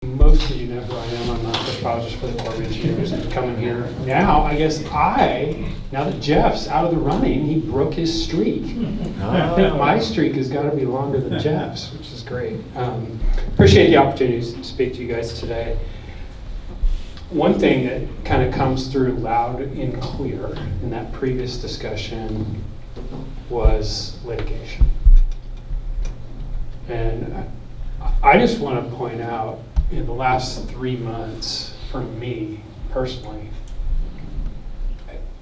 Most of you know who I am. I'm not the fish for the Corps of Engineers coming here. Now, I guess now that Jeff's out of the running, he broke his streak. I think my streak has got to be longer than Jeff's, which is great. Appreciate the opportunity to speak to you guys today. One thing that kind of comes through loud and clear in that previous discussion was litigation. And I just want to point out, in the last 3 months, for me personally,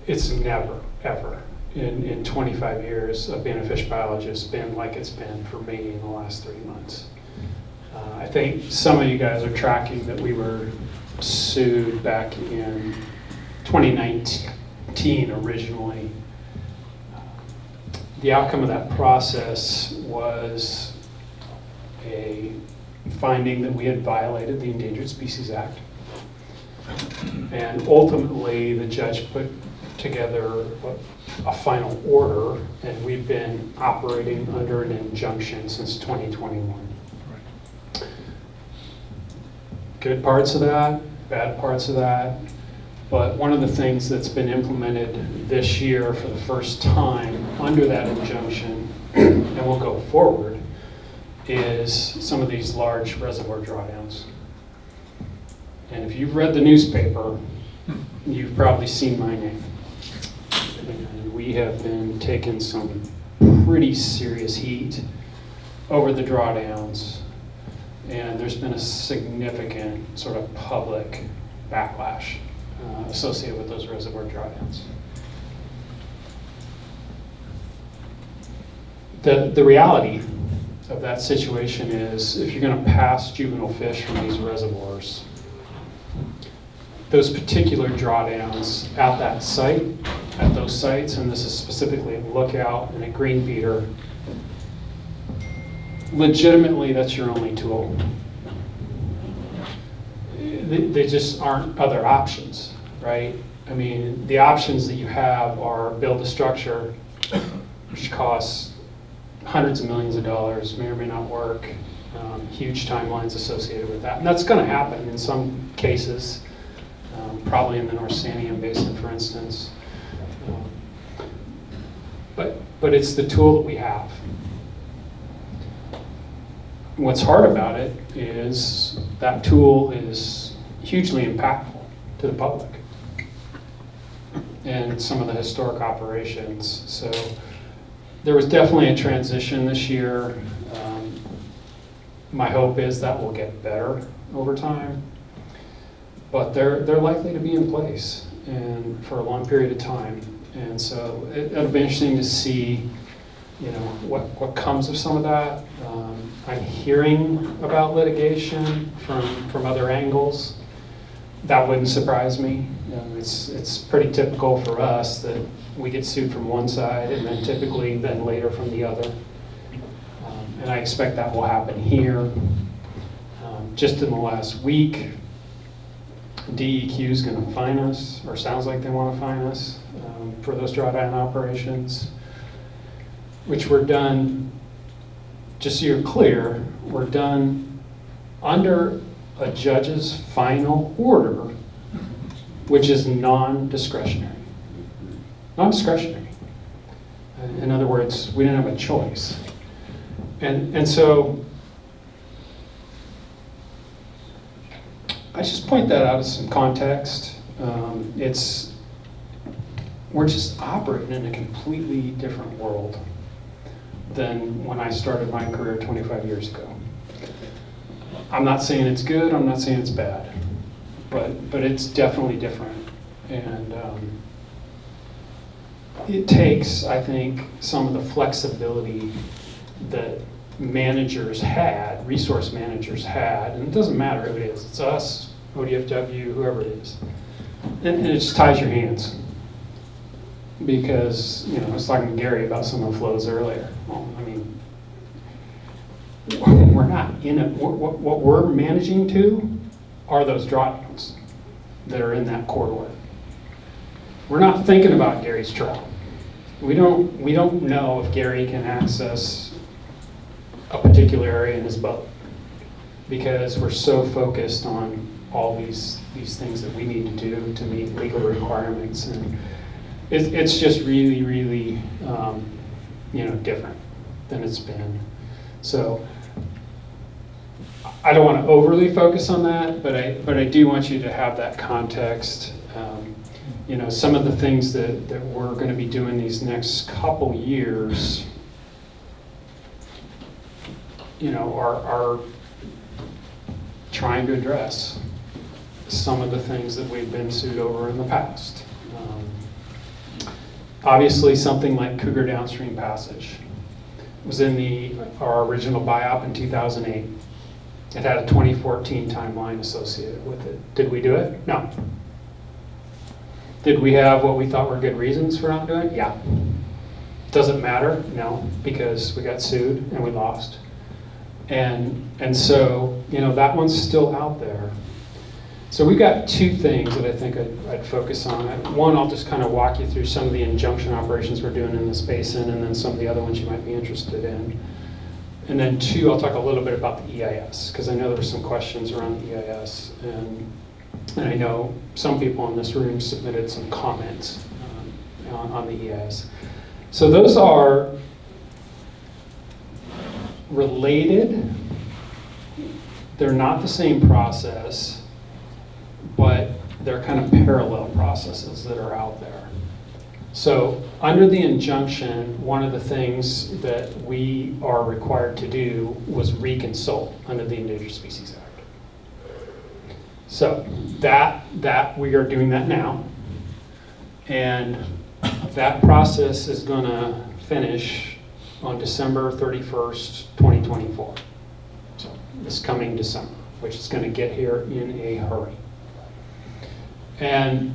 it's never, ever in 25 years of being a fish biologist been like it's been for me in the last 3 months. I think some of you guys are tracking that we were sued back in 2019 originally. The outcome of that process was a finding that we had violated the Endangered Species Act. And ultimately, the judge put together a final order, and we've been operating under an injunction since 2021. Right. Good parts of that, bad parts of that, but one of the things that's been implemented this year for the first time under that injunction, and will go forward, is some of these large reservoir drawdowns. And if you've read the newspaper, you've probably seen my name. And we have been taking some pretty serious heat over the drawdowns, and there's been a significant sort of public backlash associated with those reservoir drawdowns. The reality of that situation is, if you're going to pass juvenile fish from these reservoirs, those particular drawdowns at that site, at those sites, and this is specifically at Lookout and at Green Beater, legitimately that's your only tool. There just aren't other options, right? I mean, the options that you have are build a structure, which costs hundreds of millions of dollars, may or may not work, huge timelines associated with that. And that's going to happen in some cases, probably in the North Sanium Basin, for instance. But it's the tool that we have. What's hard about it is that tool is hugely impactful to the public and some of the historic operations. So there was definitely a transition this year. My hope is that will get better over time, but they're likely to be in place and for a long period of time. And so it'll be interesting to see, what comes of some of that. I'm hearing about litigation from other angles. That wouldn't surprise me. It's pretty typical for us that we get sued from one side and then typically then later from the other. And I expect that will happen here. Just in the last week, DEQ is going to fine us, or sounds like they want to fine us for those drawdown operations, which were done, just so you're clear, were done under a judge's final order, which is non-discretionary. Non-discretionary. In other words, we didn't have a choice. And so I just point that out as some context. We're just operating in a completely different world than when I started my career 25 years ago. I'm not saying it's good, I'm not saying it's bad, but it's definitely different. And it takes, I think, some of the flexibility that managers had, resource managers had, and it doesn't matter who it is, it's us, ODFW, whoever it is, and it just ties your hands. Because, I was talking to Gary about some of the flows earlier. Well, I mean, we're not in it. What we're managing to are those drawdowns that are in that corridor. We're not thinking about Gary's trout. We don't know if Gary can access a particular area in his boat. because we're so focused on all these things that we need to do to meet legal requirements, and it's just really, really, different than it's been. So I don't want to overly focus on that, but I do want you to have that context. Some of the things that we're going to be doing these next couple years, are trying to address some of the things that we've been sued over in the past. Obviously, something like Cougar downstream passage was in our original BIOP in 2008. It had a 2014 timeline associated with it. Did we do it? No. Did we have what we thought were good reasons for not doing it? Yeah. Does it matter? No, because we got sued and we lost. And so, that one's still out there. So we've got two things that I think I'd focus on. One, I'll just kind of walk you through some of the injunction operations we're doing in this basin, and then some of the other ones you might be interested in. And then two, I'll talk a little bit about the EIS, because I know there were some questions around the EIS, and I know some people in this room submitted some comments on the EIS. So those are related. They're not the same process, but they're kind of parallel processes that are out there. So under the injunction, one of the things that we are required to do was reconsult under the Endangered Species Act. So that we are doing that now, and that process is going to finish on December 31st, 2024. So this coming December, which is going to get here in a hurry. And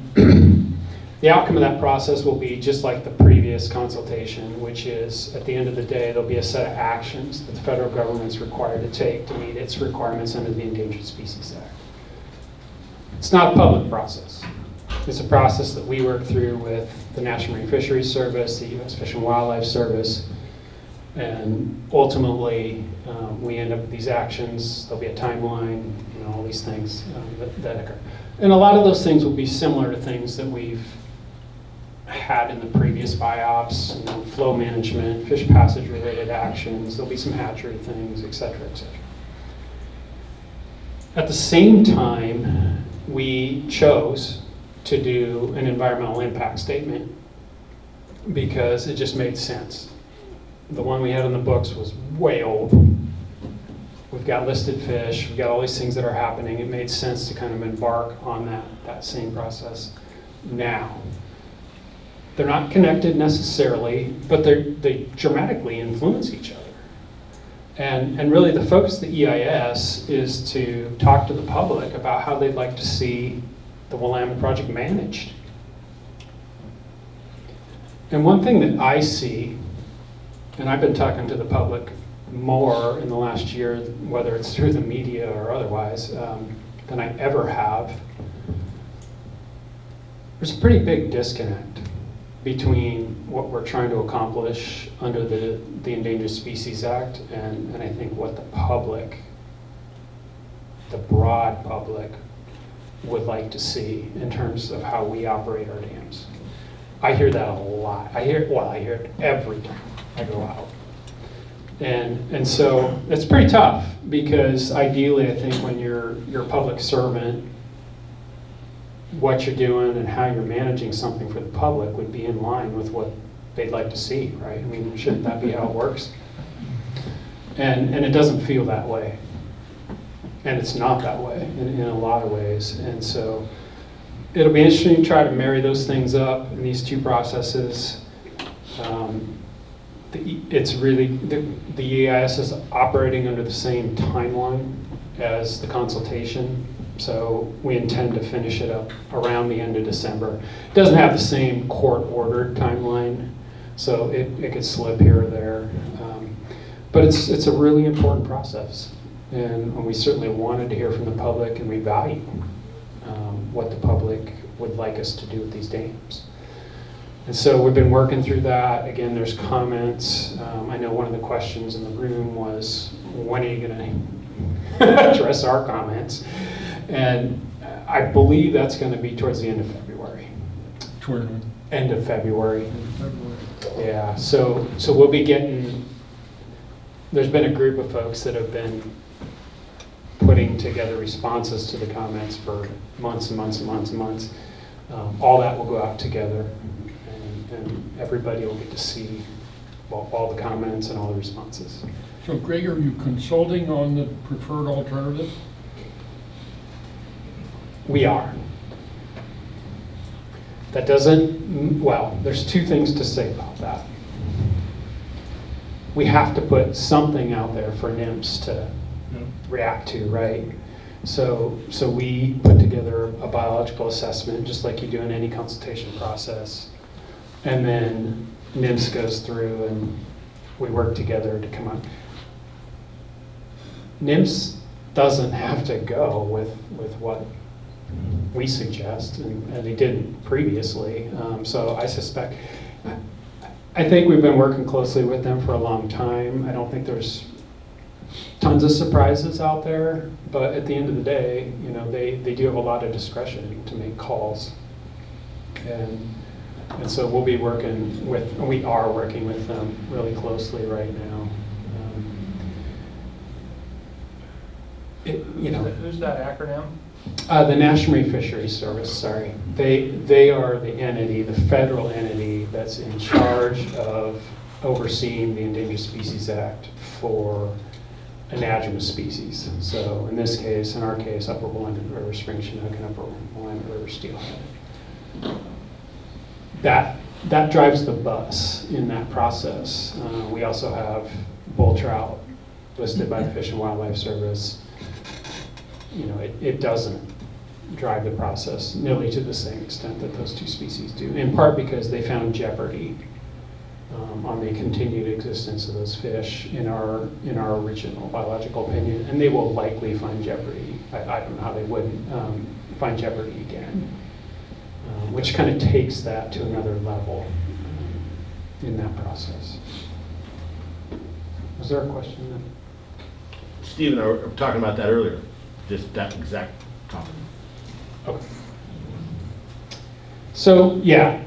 the outcome of that process will be just like the previous consultation, which is at the end of the day, there'll be a set of actions that the federal government's required to take to meet its requirements under the Endangered Species Act. It's not a public process. It's a process that we work through with the National Marine Fisheries Service, the U.S. Fish and Wildlife Service, and ultimately we end up with these actions. There'll be a timeline, all these things that occur. And a lot of those things will be similar to things that we've had in the previous BIOPs, flow management, fish passage related actions. There'll be some hatchery things, et cetera, et cetera. At the same time, we chose to do an environmental impact statement because it just made sense. The one we had in the books was way old. We've got listed fish, we've got all these things that are happening. It made sense to kind of embark on that same process now. They're not connected necessarily, but they dramatically influence each other. And really the focus of the EIS is to talk to the public about how they'd like to see the Willamette project managed. And one thing that I see, and I've been talking to the public more in the last year, whether it's through the media or otherwise, than I ever have, there's a pretty big disconnect between what we're trying to accomplish under the Endangered Species Act and I think what the public, the broad public, would like to see in terms of how we operate our dams. I hear that a lot. I hear it every time I go out. And so it's pretty tough because ideally I think when you're a public servant, what you're doing and how you're managing something for the public would be in line with what they'd like to see, right? I mean, shouldn't that be how it works? And it doesn't feel that way. And it's not that way in a lot of ways. And so it'll be interesting to try to marry those things up in these two processes. It's really, the EIS is operating under the same timeline as the consultation. So we intend to finish it up around the end of December. It doesn't have the same court-ordered timeline, so it could slip here or there. But it's a really important process. And we certainly wanted to hear from the public, and we value what the public would like us to do with these dams. And so we've been working through that. Again, there's comments. I know one of the questions in the room was, when are you going to address our comments. And I believe that's going to be towards the end of February. Toward End of February. February. Yeah, so we'll be getting, there's been a group of folks that have been putting together responses to the comments for months and months and months and months. All that will go out together, and everybody will get to see all the comments and all the responses. So Greg, are you consulting on the preferred alternative? We are. That doesn't, well, there's two things to say about that. We have to put something out there for NIMS to react to, right? So we put together a biological assessment, just like you do in any consultation process. And then NIMS goes through and we work together to come up. NIMS doesn't have to go with what we suggest, and they didn't previously. So I suspect, I think we've been working closely with them for a long time. I don't think there's tons of surprises out there, but at the end of the day, you know, they do have a lot of discretion to make calls. And so we'll be working with, we are working with them really closely right now. You know, who's that acronym? The National Marine Fisheries Service, sorry. They are the entity, the federal entity that's in charge of overseeing the Endangered Species Act for anadromous species. So in this case, in our case, Upper Willamette River Spring Chinook and Upper Willamette River Steelhead. That drives the bus in that process. We also have bull trout listed by the Fish and Wildlife Service. You know, it doesn't drive the process nearly to the same extent that those two species do, in part because they found jeopardy on the continued existence of those fish in our original biological opinion, and they will likely find jeopardy. I don't know how they wouldn't find jeopardy again, which kind of takes that to another level in that process. Was there a question then? Steve and I were talking about that earlier, just that exact topic. Okay. So yeah,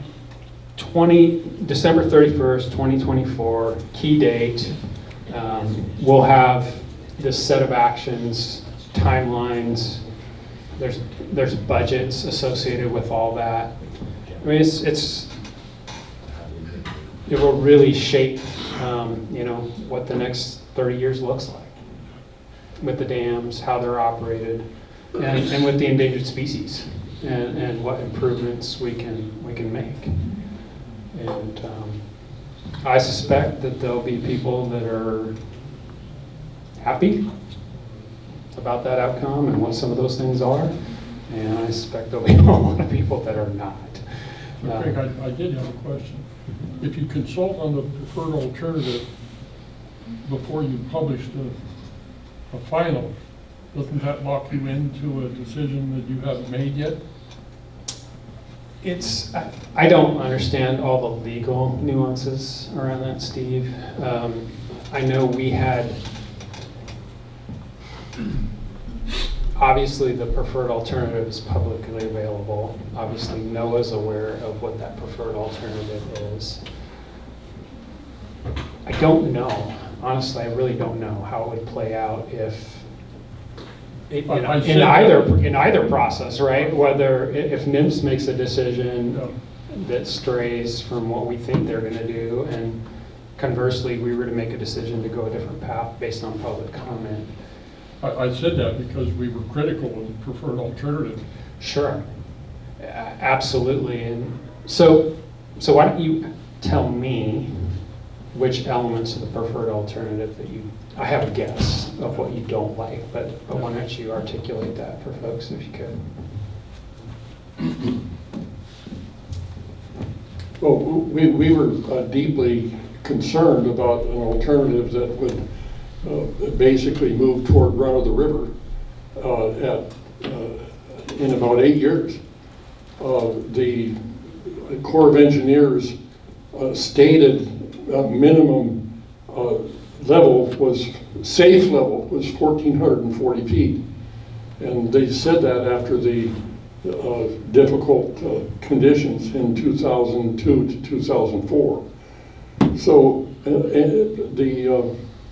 December 31st, 2024, key date. We'll have this set of actions, timelines. There's budgets associated with all that. I mean, it will really shape, you know, what the next 30 years looks like with the dams, how they're operated, and with the endangered species, and what improvements we can make. And I suspect that there'll be people that are happy about that outcome and what some of those things are, and I suspect there'll be a lot of people that are not. So Craig, I did have a question. If you consult on the preferred alternative before you publish a final, doesn't that lock you into a decision that you haven't made yet? I don't understand all the legal nuances around that, Steve. I know we had, obviously the preferred alternative is publicly available. Obviously NOAA's aware of what that preferred alternative is. I don't know, honestly, I really don't know how it would play out if, in either process, right? Whether if NIMS makes a decision that strays from what we think they're going to do, and conversely, we were to make a decision to go a different path based on public comment. I said that because we were critical of the preferred alternative. Sure, absolutely. And so why don't you tell me which elements of the preferred alternative that I have a guess of what you don't like, but why don't you articulate that for folks if you could? Well, we were deeply concerned about an alternative that would basically move toward run of the river in about 8 years. The Corps of Engineers stated a minimum level was, safe level was 1,440 feet. And they said that after the difficult conditions in 2002 to 2004. So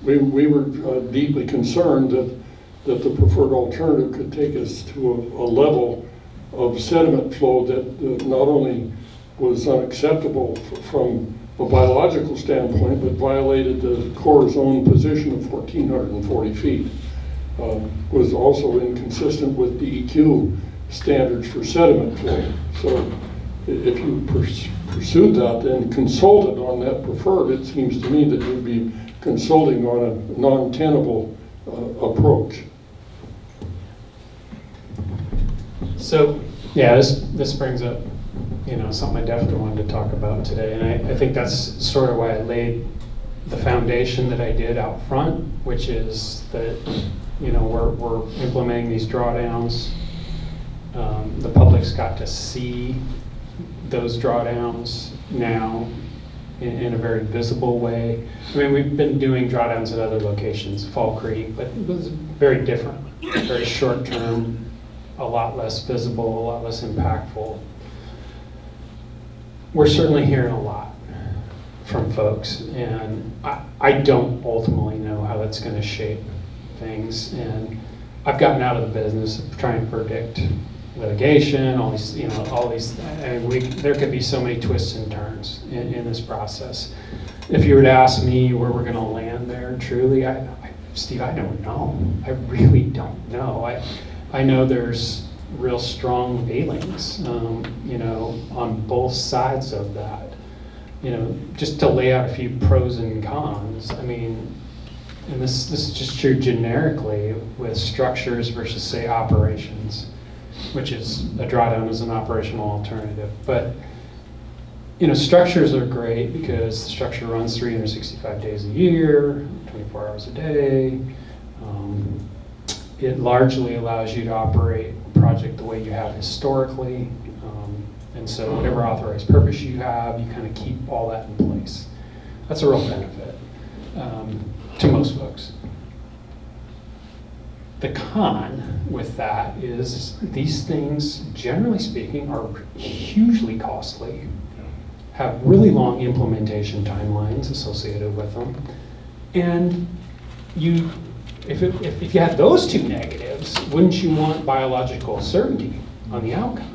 we were deeply concerned that the preferred alternative could take us to a level of sediment flow that not only was unacceptable from a biological standpoint, but violated the Corps' own position of 1,440 feet. Was also inconsistent with DEQ standards for sediment flow. So if you pursued that and consulted on that preferred, it seems to me that you'd be consulting on a non-tenable approach. So, yeah, this brings up, something I definitely wanted to talk about today, and I think that's sort of why I laid the foundation that I did out front, which is that, we're implementing these drawdowns. The public's got to see those drawdowns now in a very visible way. I mean, we've been doing drawdowns at other locations, Fall Creek, but it was very different, very short term, a lot less visible, a lot less impactful. We're certainly hearing a lot from folks, and I don't ultimately know how that's going to shape things. And I've gotten out of the business of trying to predict litigation, all these, and there could be so many twists and turns in this process. If you were to ask me where we're going to land there, truly, Steve, I don't know. I really don't know. I know there's real strong feelings, on both sides of that. Just to lay out a few pros and cons. I mean, and this is just true generically with structures versus, say, operations, which is a drawdown as an operational alternative. But structures are great because the structure runs 365 days a year, 24 hours a day. It largely allows you to operate a project the way you have historically. And so whatever authorized purpose you have, you kind of keep all that in place. That's a real benefit to most folks. The con with that is these things, generally speaking, are hugely costly, have really long implementation timelines associated with them, and if you had those two negatives, wouldn't you want biological certainty on the outcome?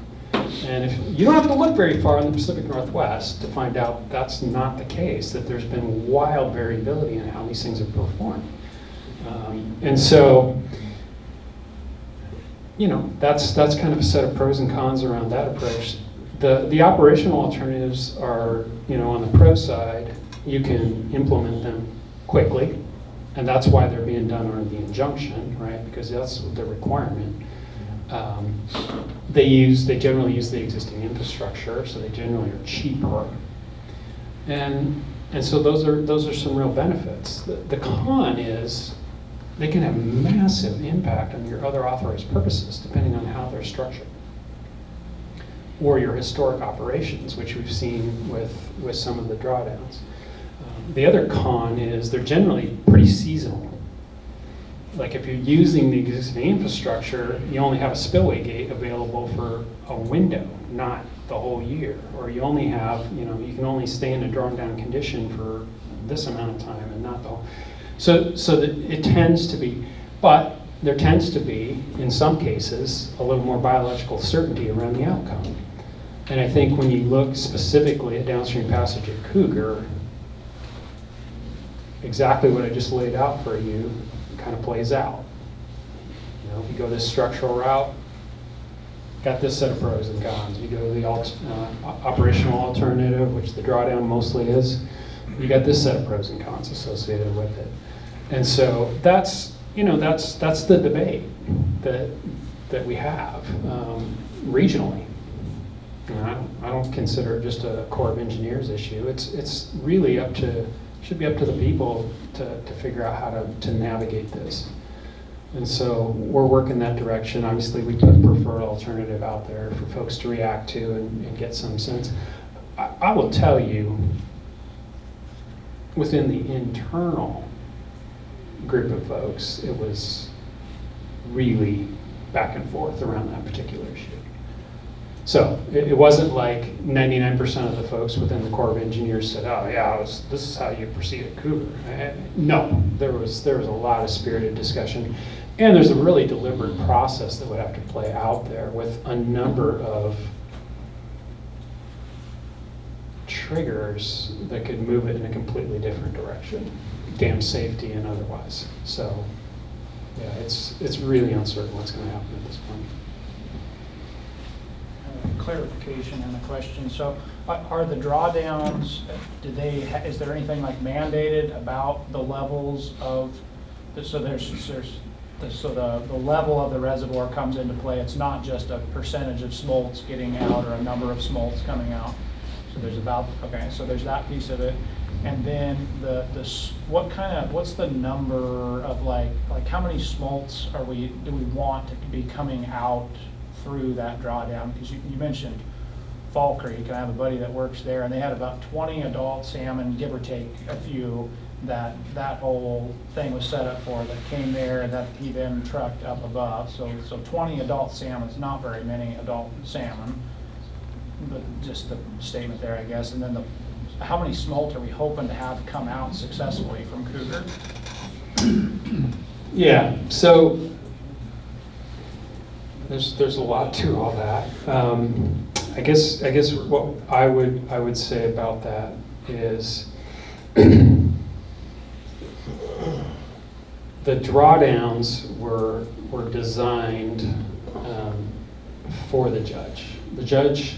And if you don't have to look very far in the Pacific Northwest to find out that's not the case, that there's been wild variability in how these things are performed. And so, that's kind of a set of pros and cons around that approach. The operational alternatives are, on the pro side, you can implement them quickly, and that's why they're being done under the injunction, right? Because that's the requirement. They generally use the existing infrastructure, so they generally are cheaper. And so those are some real benefits. The con is they can have massive impact on your other authorized purposes depending on how they're structured. Or your historic operations, which we've seen with some of the drawdowns. The other con is they're generally pretty seasonal. Like if you're using the existing infrastructure, you only have a spillway gate available for a window, not the whole year. Or you only have, you can only stay in a drawn down condition for this amount of time and not the whole. So that it tends to be, but there tends to be, in some cases, a little more biological certainty around the outcome. And I think when you look specifically at downstream passage at Cougar, exactly what I just laid out for you kind of plays out. If you go this structural route, got this set of pros and cons. You go to the operational alternative, which the drawdown mostly is, you got this set of pros and cons associated with it. And so that's the debate that we have regionally. I don't consider it just a Corps of Engineers issue. It's really should be up to the people to figure out how to navigate this. And so we're working that direction. Obviously, we put a preferred alternative out there for folks to react to and get some sense. I will tell you, within the internal group of folks. It was really back and forth around that particular issue. So it wasn't like 99% of the folks within the Corps of Engineers said, oh yeah, this is how you proceed at Cougar. No, there was a lot of spirited discussion. And there's a really deliberate process that would have to play out there with a number of triggers that could move it in a completely different direction, dam safety and otherwise. So yeah, it's really uncertain what's going to happen at this point. Clarification on the question. So are the drawdowns, is there anything like mandated about the levels of, so the level of the reservoir comes into play? It's not just a percentage of smolts getting out or a number of smolts coming out. So there's so there's that piece of it. And then what's the number of like how many smolts do we want to be coming out through that drawdown? Because you mentioned Fall Creek, and I have a buddy that works there, and they had about 20 adult salmon, give or take a few, that whole thing was set up for, that came there and that he then trucked up above. So 20 adult salmon is not very many adult salmon, but just the statement there, I guess. And then how many smolt are we hoping to have come out successfully from Cougar? Yeah, so there's a lot to all that. I guess what I would say about that is the drawdowns were designed for the judge. The judge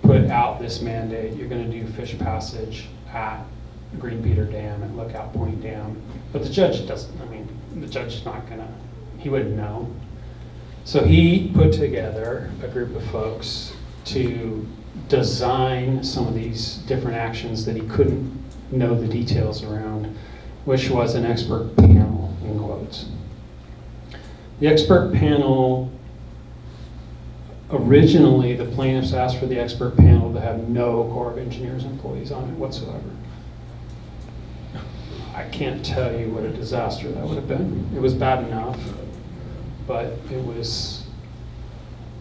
put out this mandate: you're going to do fish passage at Green Peter Dam, at Lookout Point Dam. But the judge doesn't. I mean, the judge is not going to. He wouldn't know. So he put together a group of folks to design some of these different actions that he couldn't know the details around, which was an expert panel, in quotes. The expert panel, originally the plaintiffs asked for the expert panel to have no Corps of Engineers employees on it whatsoever. I can't tell you what a disaster that would have been. It was bad enough, but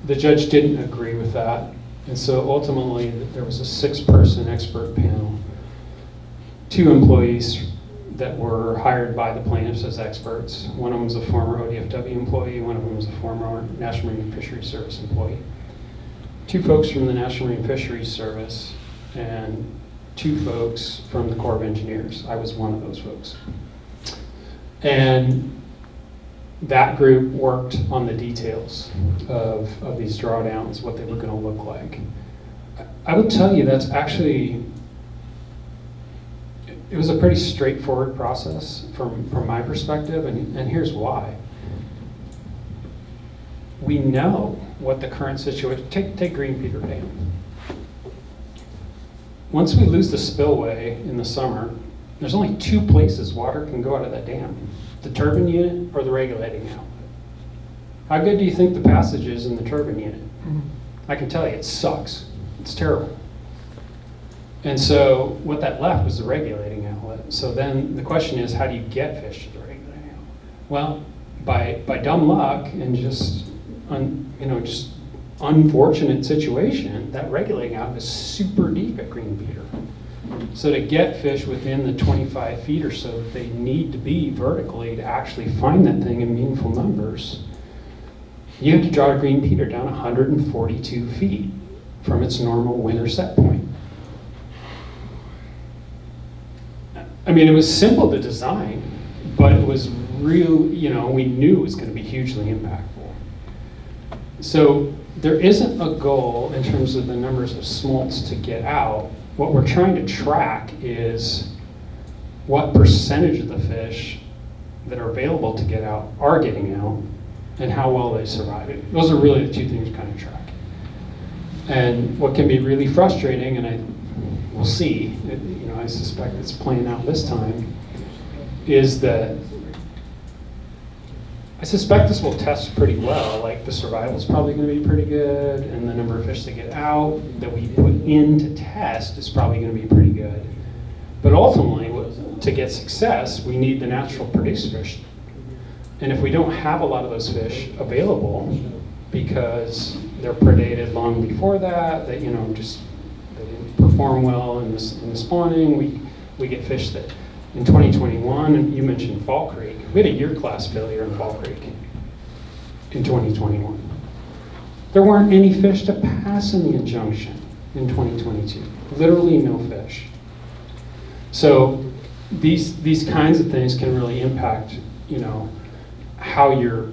the judge didn't agree with that. And so ultimately there was a 6-person expert panel, 2 employees that were hired by the plaintiffs as experts. One of them was a former ODFW employee, one of them was a former National Marine Fisheries Service employee. 2 folks from the National Marine Fisheries Service and 2 folks from the Corps of Engineers. I was one of those folks. And that group worked on the details of these drawdowns, what they were going to look like. I would tell you that's actually, it was a pretty straightforward process from my perspective, and here's why. We know what the current situation, take Green Peter Dam. Once we lose the spillway in the summer, there's only 2 places water can go out of that dam: the turbine unit or the regulating outlet. How good do you think the passage is in the turbine unit? I can tell you, it sucks. It's terrible. And so what that left was the regulating outlet. So then the question is, how do you get fish to the regulating outlet? Well, by dumb luck and just unfortunate situation, that regulating outlet is super deep at Green Peter. So to get fish within the 25 feet or so that they need to be vertically to actually find that thing in meaningful numbers, you have to draw Green Peter down 142 feet from its normal winter set point. I mean, it was simple to design, but it was real, we knew it was going to be hugely impactful. So there isn't a goal in terms of the numbers of smolts to get out. What we're trying to track is what percentage of the fish that are available to get out are getting out, and how well they survive it. Those are really the 2 things we're kind of track. And what can be really frustrating, and we'll see, I suspect it's playing out this time, is that I suspect this will test pretty well. Like, the survival is probably going to be pretty good, and the number of fish that get out that we put in to test is probably going to be pretty good. But ultimately, to get success, we need the natural produced fish. And if we don't have a lot of those fish available because they're predated long before that, they just they didn't perform well in the spawning, we get fish that in 2021, and you mentioned Fall Creek, we had a year class failure in Fall Creek in 2021. There weren't any fish to pass in the injunction in 2022. Literally no fish. So these kinds of things can really impact, how your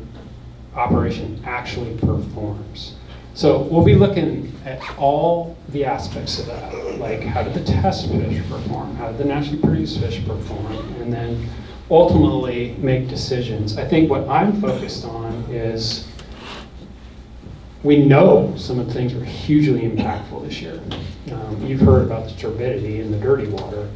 operation actually performs. So we'll be looking at all the aspects of that, like how did the test fish perform, how did the naturally produced fish perform, and then ultimately make decisions. I think what I'm focused on is we know some of the things were hugely impactful this year. You've heard about the turbidity in the dirty water.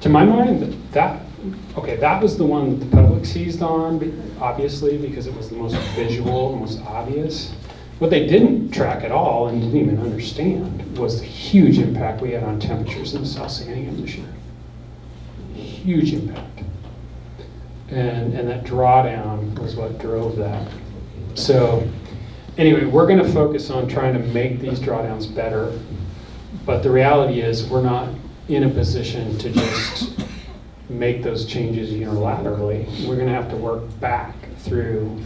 To my mind, that was the one that the public seized on, obviously, because it was the most visual, the most obvious. What they didn't track at all and didn't even understand was the huge impact we had on temperatures in the South Santiam this year. Huge impact. And that drawdown was what drove that. So anyway, we're going to focus on trying to make these drawdowns better, but the reality is we're not in a position to just make those changes unilaterally. We're going to have to work back through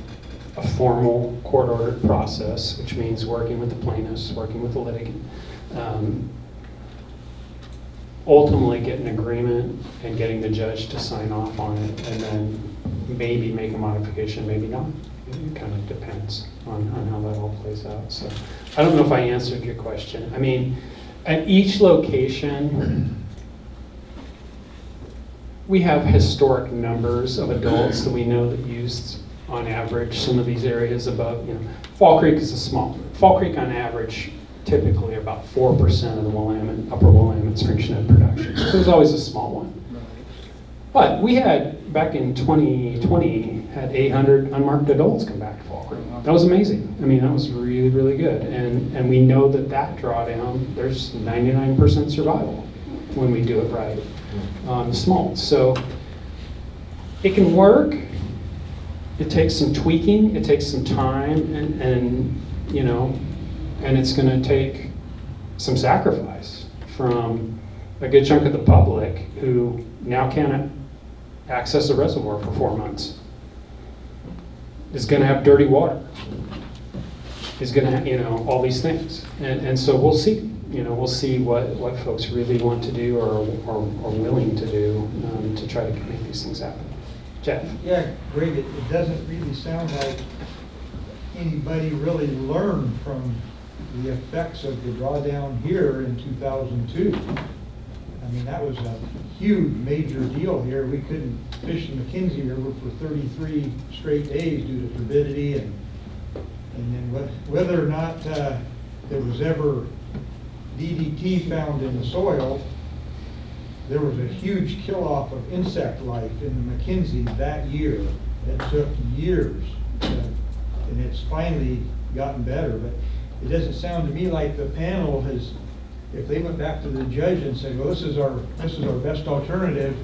a formal court-ordered process, which means working with the plaintiffs, working with the litigant, ultimately get an agreement and getting the judge to sign off on it, and then maybe make a modification, maybe not. It kind of depends on how that all plays out. So I don't know if I answered your question. I mean, at each location, we have historic numbers of adults that we know that used on average some of these areas above, Fall Creek is a small. Fall Creek on average typically about 4% of the Willamette, upper Willamette spring Chinook production. So it was always a small one. But we had, back in 2020, had 800 unmarked adults come back to Fall Creek. That was amazing. I mean, that was really, really good. And we know that drawdown, there's 99% survival when we do it right on the smolts. So it can work. It takes some tweaking. It takes some time, and it's going to take some sacrifice from a good chunk of the public who now can't access a reservoir for 4 months. Is going to have dirty water. Is going to have, all these things. And so we'll see. We'll see what folks really want to do or willing to do to try to make these things happen. Jeff? Yeah, great. It doesn't really sound like anybody really learned from the effects of the drawdown here in 2002. I mean, that was a huge, major deal here. We couldn't fish the McKenzie River for 33 straight days due to turbidity, and then whether or not there was ever DDT found in the soil, there was a huge kill-off of insect life in the McKenzie that year. It took years, and it's finally gotten better. But it doesn't sound to me like the panel has, if they went back to the judge and said, well, this is our best alternative,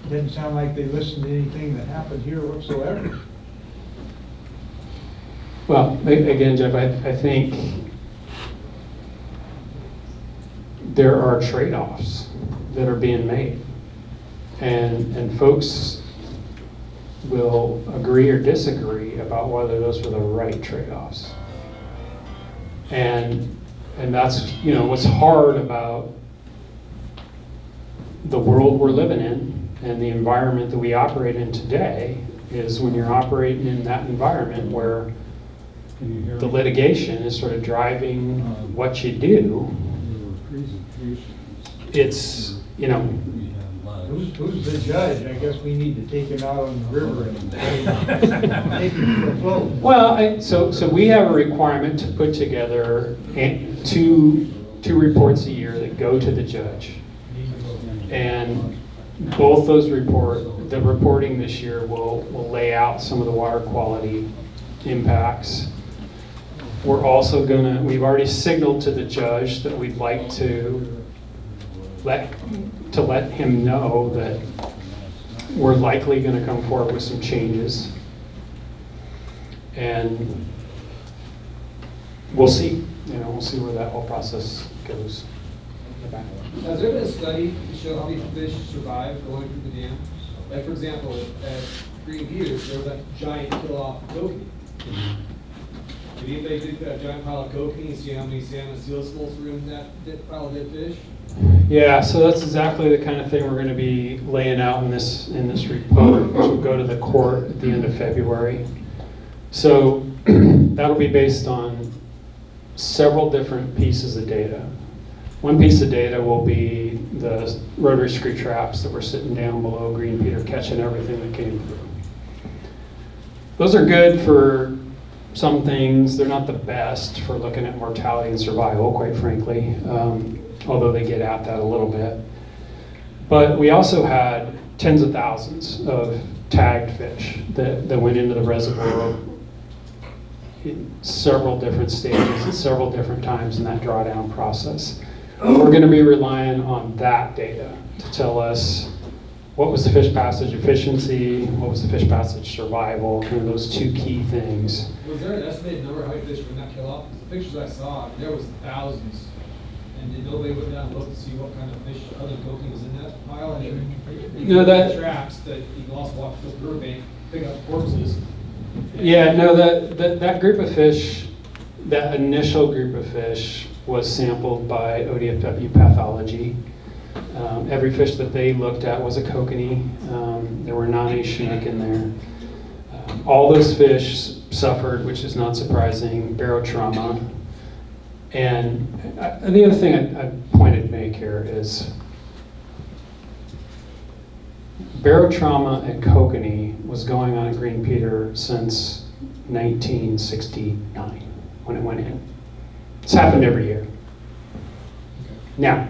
it doesn't sound like they listened to anything that happened here whatsoever. Well, again, Jeff, I think there are trade-offs that are being made, and folks will agree or disagree about whether those were the right trade-offs. And that's what's hard about the world we're living in and the environment that we operate in today is when you're operating in that environment where the litigation is sort of driving what you do. It's, Who's the judge? I guess we need to take him out on the river and take him for a float. Well, so we have a requirement to put together two reports a year that go to the judge. And both those the reporting this year will lay out some of the water quality impacts. We're also we've already signaled to the judge that we'd like to to let him know that we're likely going to come forward with some changes. And we'll see, we'll see where that whole process goes. Has there been a study to show how many fish survive going through the dam? Like, for example, at Green Peters, there was that giant kill-off of kokanee. Did anybody dig that giant pile of kokanee and see how many salmon and seal skulls were in that pile of dead fish? Yeah, so that's exactly the kind of thing we're going to be laying out in this report, which will go to the court at the end of February. So that'll be based on several different pieces of data. One piece of data will be the rotary screw traps that were sitting down below Green Peter, catching everything that came through. Those are good for some things. They're not the best for looking at mortality and survival, quite frankly, although they get at that a little bit. But we also had tens of thousands of tagged fish that went into the reservoir in several different stages at several different times in that drawdown process. We're going to be relying on that data to tell us what was the fish passage efficiency, what was the fish passage survival, kind of those two key things. Was there an estimated number of how many fish were in that kill-off? The pictures I saw, there was thousands. And did nobody went down and look to see what kind of fish, other kokanee was in that pile? And you No, that- traps that you can also walk through the riverbank, pick up corpses. Yeah, no, that group of fish, that initial group of fish was sampled by ODFW pathology. Every fish that they looked at was a kokanee. There were non-A Chinook in there. All those fish suffered, which is not surprising, barotrauma. And the other thing I pointed to make here is barotrauma and kokanee was going on in Green Peter since 1969 when it went in. It's happened every year. Now,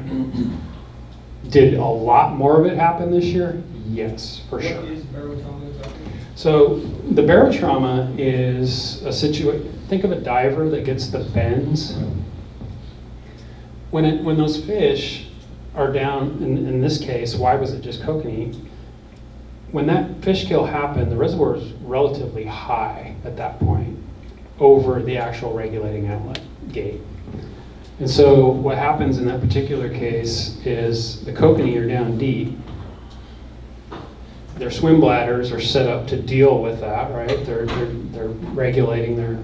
did a lot more of it happen this year? Yes, for sure. What is barotrauma exactly? So the barotrauma is a situation, think of a diver that gets the bends. When those fish are down, in this case, why was it just kokanee? When that fish kill happened, the reservoir is relatively high at that point over the actual regulating outlet gate. And so what happens in that particular case is the kokanee are down deep. Their swim bladders are set up to deal with that, right? They're regulating their...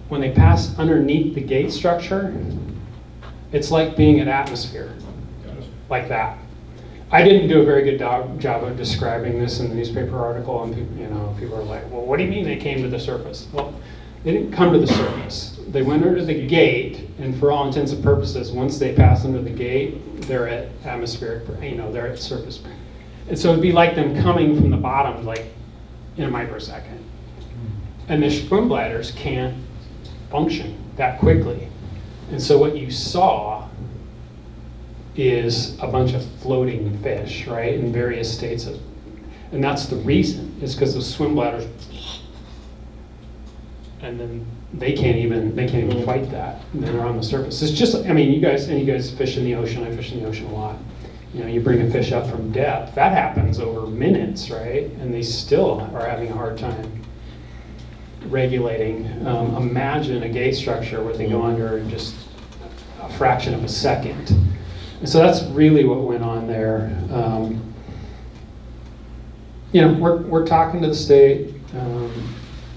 When they pass underneath the gate structure, it's like being at atmosphere, like that. I didn't do a very good job of describing this in the newspaper article, and people are like, well, what do you mean they came to the surface? Well, they didn't come to the surface. They went under the gate, and for all intents and purposes, once they pass under the gate, they're at atmospheric, they're at surface. And so it'd be like them coming from the bottom, like in a microsecond. And their swim bladders can't function that quickly. And so what you saw is a bunch of floating fish, right, in various states of, and that's the reason, is because those swim bladders, and then they can't even fight that. And then they're on the surface. It's just, you guys fish in the ocean. I fish in the ocean a lot. You bring a fish up from depth. That happens over minutes, right? And they still are having a hard time regulating. Imagine a gate structure where they go under in just a fraction of a second. And so that's really what went on there. We're talking to the state.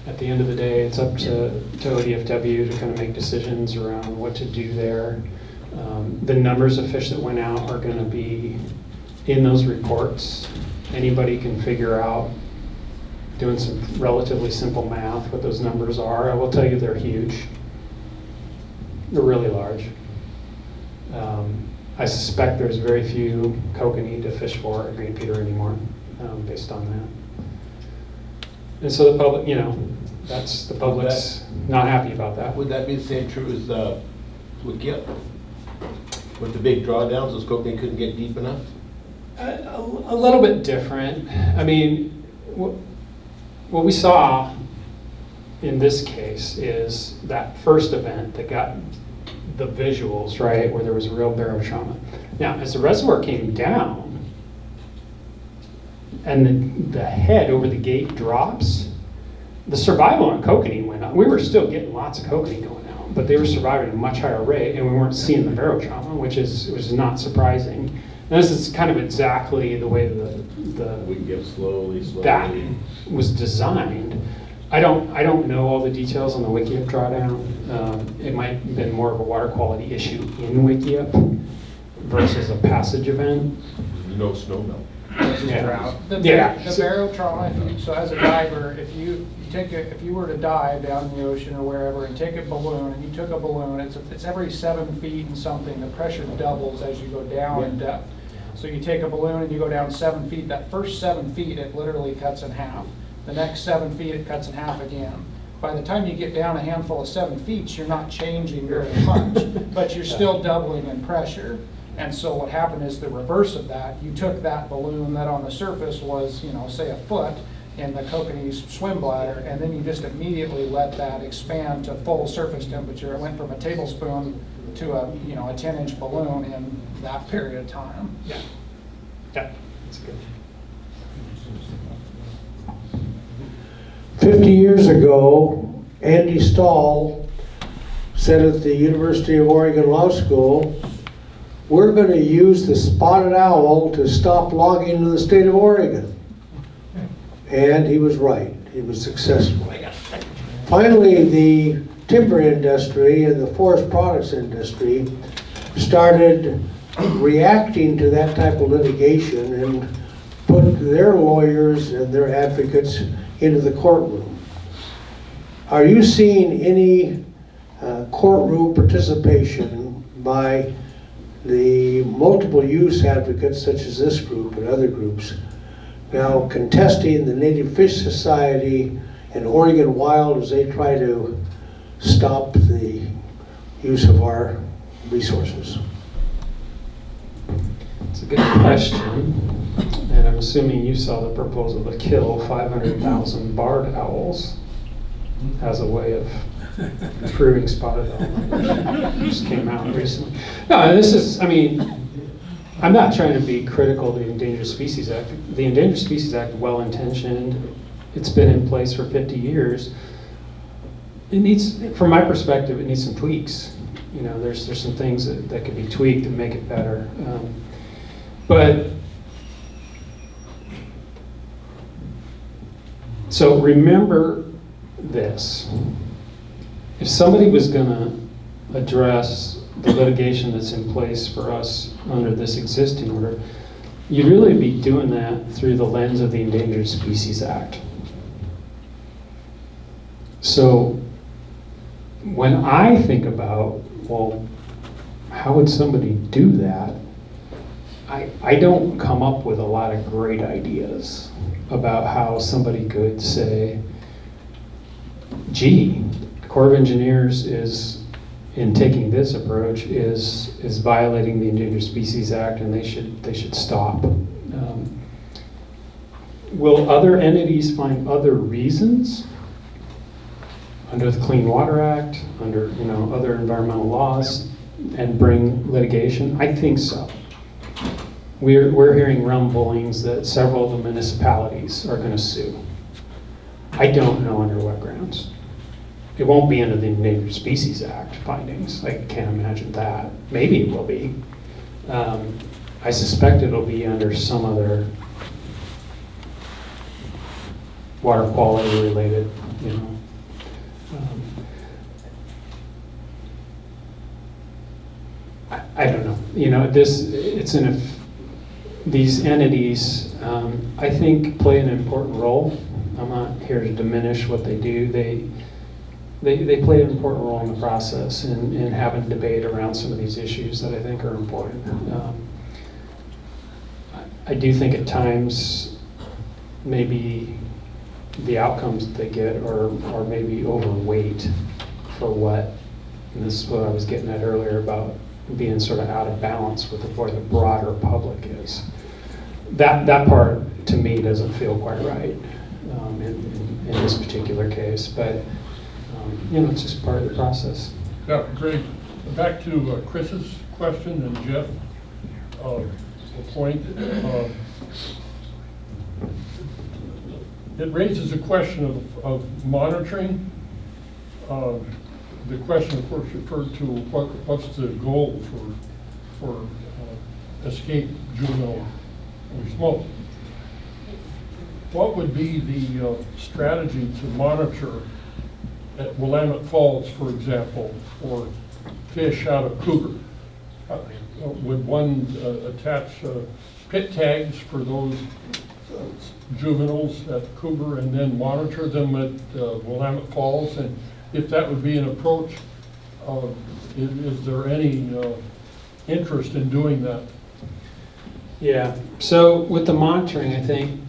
At the end of the day, it's up to ODFW to kind of make decisions around what to do there. The numbers of fish that went out are going to be in those reports. Anybody can figure out, doing some relatively simple math, what those numbers are. I will tell you they're huge. They're really large. I suspect there's very few kokanee to fish for at Green Peter anymore, based on that. And so the public, that's the public's not happy about that. Would that be the same true as with Gip? With the big drawdowns, those kokanee couldn't get deep enough? A little bit different. What we saw in this case is that first event that got the visuals, right, where there was a real barotrauma. Now, as the reservoir came down, and the head over the gate drops, the survival on kokanee went up. We were still getting lots of kokanee going out, but they were surviving at a much higher rate, and we weren't seeing the barotrauma, which was not surprising. And this is kind of exactly the way We can get slowly. that was designed. I don't know all the details on the Wikiup drawdown. It might have been more of a water quality issue in Wikiup versus a passage event. No snow melt. Versus Yeah. drought. The Yeah. barotrauma, so as a diver, if you were to dive down in the ocean or wherever and take a balloon, and you took a balloon, it's every 7 feet and something, the pressure doubles as you go down in depth. So you take a balloon and you go down 7 feet, that first 7 feet, it literally cuts in half. The next 7 feet, it cuts in half again. By the time you get down a handful of 7 feet, you're not changing very much, but you're still doubling in pressure. And so what happened is the reverse of that. You took that balloon that on the surface was, say a foot in the kokanee's swim bladder, and then you just immediately let that expand to full surface temperature. It went from a tablespoon to a 10-inch balloon in that period of time. Yeah, yeah, that's good. 50 years ago, Andy Stahl said at the University of Oregon Law School, we're going to use the spotted owl to stop logging in the state of Oregon. And he was right. He was successful. Finally, the timber industry and the forest products industry started reacting to that type of litigation and put their lawyers and their advocates into the courtroom. Are you seeing any courtroom participation by the multiple use advocates such as this group and other groups now contesting the Native Fish Society and Oregon Wild as they try to stop the use of our resources? It's a good question, and I'm assuming you saw the proposal to kill 500,000 barred owls as a way of improving spotted owl numbers. Just came out recently. No, this is, I'm not trying to be critical of the Endangered Species Act. The Endangered Species Act, well-intentioned, it's been in place for 50 years. It needs, from my perspective, it needs some tweaks. There's some things that could be tweaked and make it better. So remember this. If somebody was going to address the litigation that's in place for us under this existing order, you'd really be doing that through the lens of the Endangered Species Act. So when I think about, well, how would somebody do that? I don't come up with a lot of great ideas about how somebody could say, gee, the Corps of Engineers is, in taking this approach, is violating the Endangered Species Act, and they should stop. Will other entities find other reasons under the Clean Water Act, under other environmental laws, and bring litigation? I think so. We're hearing rumblings that several of the municipalities are going to sue. I don't know under what grounds. It won't be under the Endangered Species Act findings. I can't imagine that. Maybe it will be. I suspect it'll be under some other water quality related, I don't know. These entities, I think, play an important role. I'm not here to diminish what they do. They play an important role in the process in having debate around some of these issues that I think are important. I do think at times maybe the outcomes that they get are maybe overweight for what, and this is what I was getting at earlier about being sort of out of balance with where the broader public is. That part to me doesn't feel quite right in this particular case, but it's just part of the process. Yeah, great. Back to Chris's question and Jeff, the point. It raises a question of monitoring. The question, of course, referred to what's the goal for escaped juvenile smoke. What would be the strategy to monitor at Willamette Falls, for example, for fish out of Cougar? Would one attach pit tags for those juveniles at Cougar and then monitor them at Willamette Falls? And if that would be an approach, is there any interest in doing that? Yeah, so with the monitoring, I think,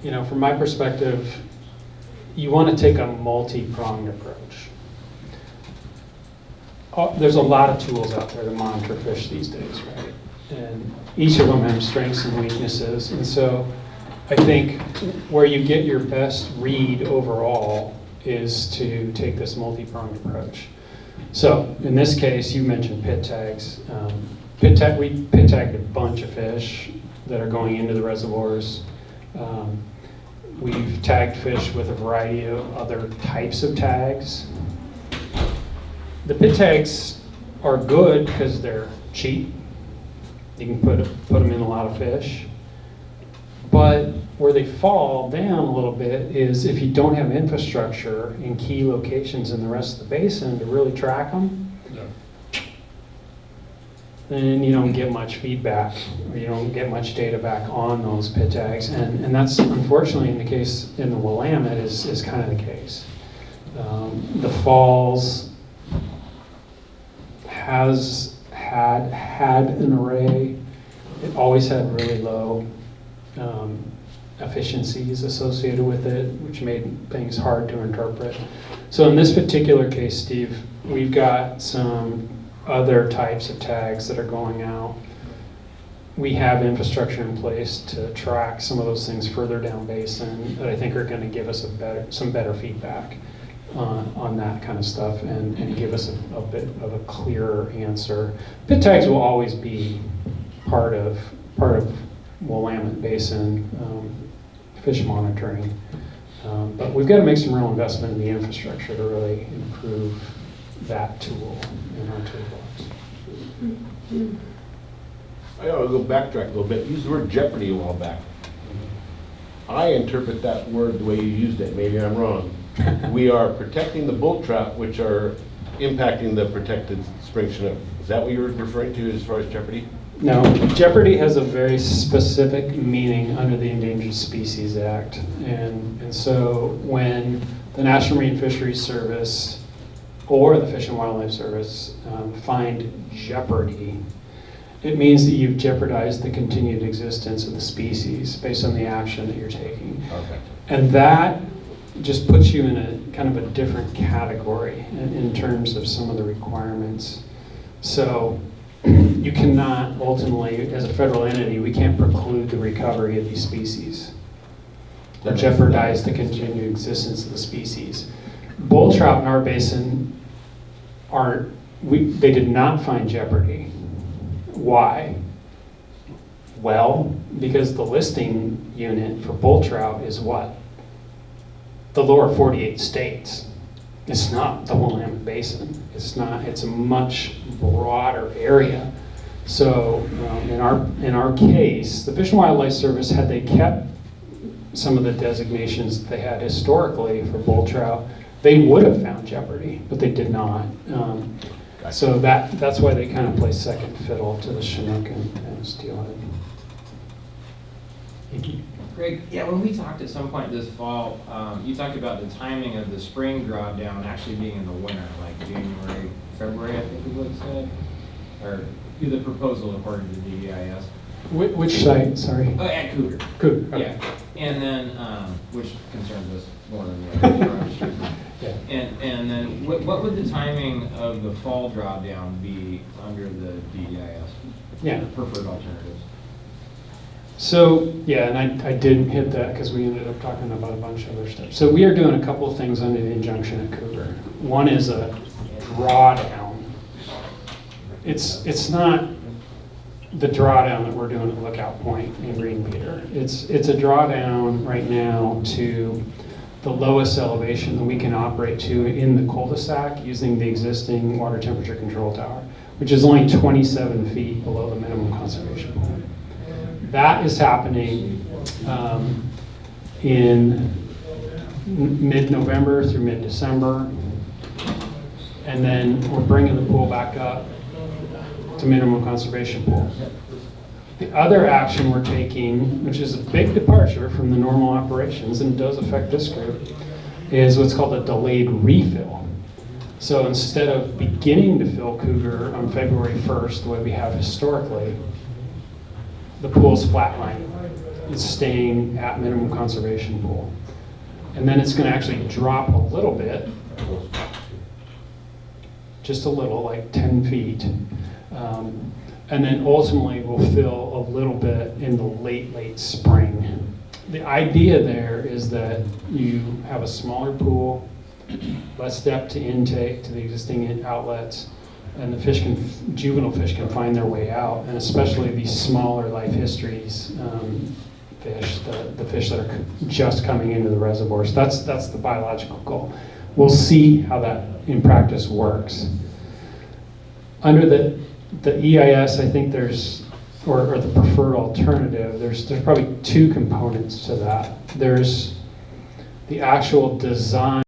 from my perspective, you want to take a multi-pronged approach. There's a lot of tools out there to monitor fish these days, right? And each of them have strengths and weaknesses. And so I think where you get your best read overall is to take this multi-pronged approach. So in this case, you mentioned pit tags. We pit tagged a bunch of fish that are going into the reservoirs. We've tagged fish with a variety of other types of tags. The pit tags are good because they're cheap. You can put them in a lot of fish. But where they fall down a little bit is if you don't have infrastructure in key locations in the rest of the basin to really track them, then you don't get much feedback, or you don't get much data back on those pit tags. And that's unfortunately in the case in the Willamette is kind of the case. The Falls has had an array. It always had really low efficiencies associated with it, which made things hard to interpret. So in this particular case, Steve, we've got some other types of tags that are going out. We have infrastructure in place to track some of those things further down basin that I think are going to give us some better feedback on that kind of stuff and give us a bit of a clearer answer. Pit tags will always be part of Willamette Basin fish monitoring, but we've got to make some real investment in the infrastructure to really improve that tool in our toolbox. I ought to go backtrack a little bit. Use the word jeopardy a while back. I interpret that word the way you used it. Maybe I'm wrong. We are protecting the bull trout, which are impacting the protected spring chinook. Is that what you were referring to as far as jeopardy? No, jeopardy has a very specific meaning under the Endangered Species Act. And so when the National Marine Fisheries Service or the Fish and Wildlife Service find jeopardy, it means that you've jeopardized the continued existence of the species based on the action that you're taking. Okay. And that just puts you in a kind of a different category in terms of some of the requirements. So you cannot ultimately, as a federal entity, we can't preclude the recovery of these species or jeopardize the continued existence of the species. Bull trout in our basin they did not find jeopardy. Why? Well, because the listing unit for bull trout is what? The lower 48 states. It's not the Willamette Basin. It's a much broader area. So in our case, the Fish and Wildlife Service, had they kept some of the designations that they had historically for bull trout, they would have found jeopardy, but they did not. So that's why they kind of play second fiddle to the Chinook and steelhead. Greg, yeah, when we talked at some point this fall, you talked about the timing of the spring drawdown actually being in the winter, like January, February, I think is what it said, or the proposal according to DEIS. Which site, sorry? Oh, at Cougar. Cougar. Okay. Yeah, and then, which concerns us more than the other. Yeah. And then, what would the timing of the fall drawdown be under the DEIS? Yeah. The preferred alternatives. So, yeah, and I didn't hit that because we ended up talking about a bunch of other stuff. So we are doing a couple of things under the injunction at Cougar. One is a drawdown it's not the drawdown that we're doing at Lookout Point in Green Peter. It's a drawdown right now to the lowest elevation that we can operate to in the cul-de-sac using the existing water temperature control tower, which is only 27 feet below the minimum conservation point. That is happening in mid-November through mid-December, and then we're bringing the pool back up to minimum conservation pool. The other action we're taking, which is a big departure from the normal operations and does affect this group, is what's called a delayed refill. So instead of beginning to fill Cougar on February 1st, the way we have historically, the pool's flatlining. It's staying at minimum conservation pool. And then it's going to actually drop a little bit, just a little, like 10 feet. And then ultimately we'll fill a little bit in the late spring. The idea there is that you have a smaller pool, less depth to intake to the existing outlets, and the juvenile fish can find their way out, and especially these smaller life histories fish, the fish that are just coming into the reservoirs. That's the biological goal. We'll see how that in practice works. Under the EIS, I think there's, or the preferred alternative, there's probably two components to that. There's the actual design